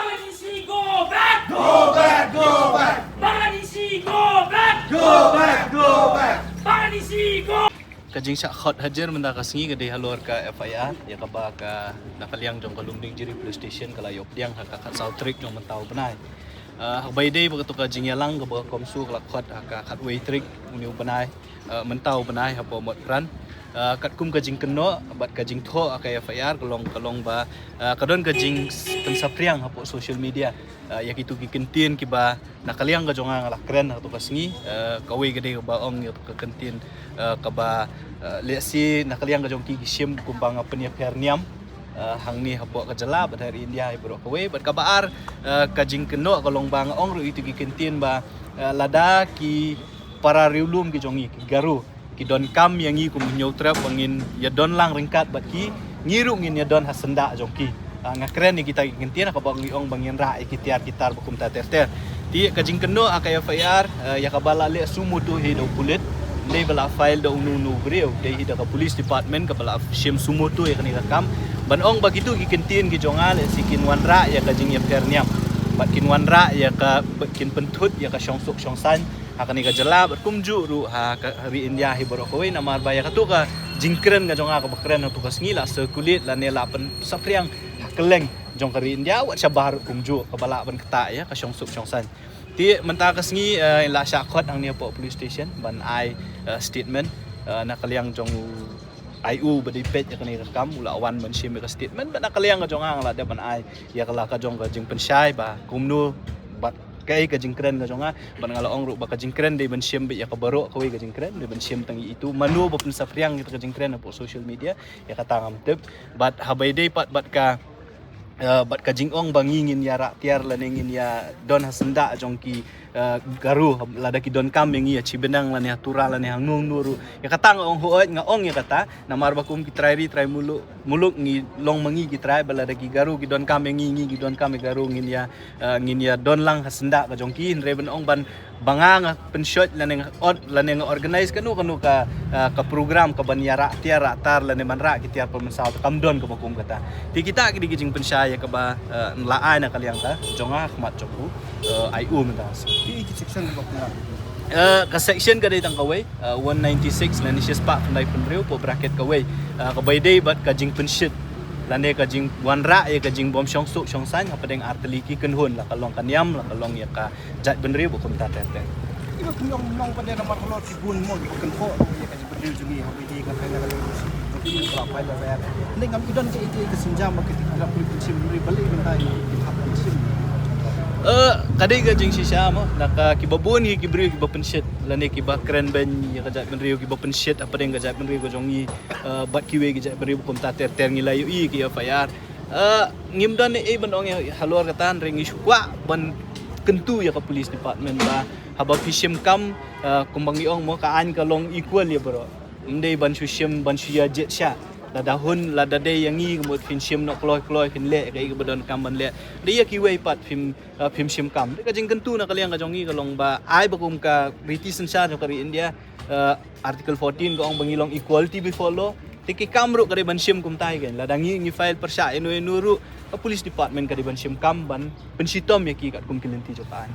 Bangladeshi, go back! Go back, go back, Bangladeshi, go back! go back, go back. Bangladeshi, go! Kajing sa khot hajar menda kasingi gede halor ka FIR ya ka ba ka nakaliang jong kalumding jiri police station kala yok diang ka South Trick jong mentau benai bai dei ba to kajing yalang ka ba komsu kala khot ka way trick uniu benai mentau benai ha po mot ran kat kum kajing keno bat kajing tho ka FIR kalong ba kadon kajing pensapriang ha po social media ya kitu ki kentin ki ba nakaliang ka jonga ngala kren ha to kasingi kawe gede ba ong ya ka kentin ka ba lesi nakaliang ka jong ki sim kumbang apnya perniam hang ni hapo ka jala ba dari India ibro kawe bat kabaar kajing keno kalong bang ong ru itu ki kentin ba lada ki para riulum ki jongi ki garu ki don kam yang i kum nyoutra pangin ya don lang ringkat bat ki ngiru ngin ya don hasenda jongki ngakren ni kita kintian ka bang ong bangin ra ikitiar gitar bukum ta ter ti kajing keno akaya FIR ya kabala le sumu tu he do kulit le bala file do nu breu de hida ka police department ka bala shim sumu tu ya kani kam ban ong bagitu ki kintian ki jongal sikin wanra ya kajing ya perniam bat kin wanra ya ka kin pentut ya ka syongsuk syongsan hakani ka jala bat kumju ru ha hari India hi boro kowe namar baya ka tu ka jingkren ka jonga ka bakren tu ka ngila sekulit la ne la pen sapriang keleng jong kari India wat sabar kumju ka bala ban kata ya ka syongsuk syongsan ti menta ka sngi la syakot ang ni po police station ban ai statement nakaliang jong IU badipet ya kani kam ula wan ban sim ka statement ban nakaliang ka jong ang la de ban ai ya kala ka jong ka jing pensyai ba kumnu bat kai ka jingkren ka jonga ban ngala ong ru ba ka jingkren de ban sim be ya ka baro ka we ka jingkren de ban sim tangi itu manu ba pun sapriang kita ka jingkren po social media ya ka tangam tep bat habai de pat bat ka jingong bangingin ya tiar lanengin ya don hasenda jongki garu lada ki don kam yang ya cibenang lan ya tura lan ya ngung nuru ya kata ngong hoet ngaong ya kata namar bakum ki try muluk ngi long mangi ki try balada ki garu ki don kam yang ngi ki don kam garu ngin ya don lang hasenda ka jongki reben ong ban bangang penshot laneng organize kanu ka program ka ban ya tiara tar lan man ra ki tiar pemensau kam don ka bakum kata ti kita ki dijing pensaya ka ba nlaai na kaliang ta jonga khmat choku IU mentas Di section ko na. ka section ka ditang kaway 196 lan siya spa pandai penriu po bracket kaway kabay day bat kajing penshit lane kajing wanra ya kajing bom syongsuk syongsan apa deng arteliki kenhun la kalong kaniam la kalong ya ka jat penriu bo kum ta ter Iba kunyong nong pada nomor kalau si bun mo di kan ko ya kasi berdil jungi habi di kan kaya kalau si kalau apa ada bayar. Ini ngam idon ke ide ke sinjam ke tidak boleh pensim beri balik bentai di hak pensim. kadai kajing sisa mo naka kibabun hi kibri kiba penshit lane kiba kren ben ya kajat penriu kiba penshit apa deng kajat penriu ko jongi bat kiwe kajat penriu kum ta ter ngilayu i ki FIR ngimdan e ban ong halor katan ringi shukwa ban kentu ya ka police department ba haba fishim kam kumbang iong mo kaan kalong equal ya bro ndai ban shushim ban shuya jet sha la dahun la dade yangi kemut fishim nok kloi kin le kai ke badon kam ban le dia ki wei pat film shim kam ka jing kentu na kaliang ka jongi kalong ba ai bakum ka British sensar ka ri India article 14 ka ong bangilong equality before law tiki kamru ka ban shim kum tai gen la dangi ngi file persya enu ru police department ka ban shim kam ban pensitom ya ki kat kum kilenti jokan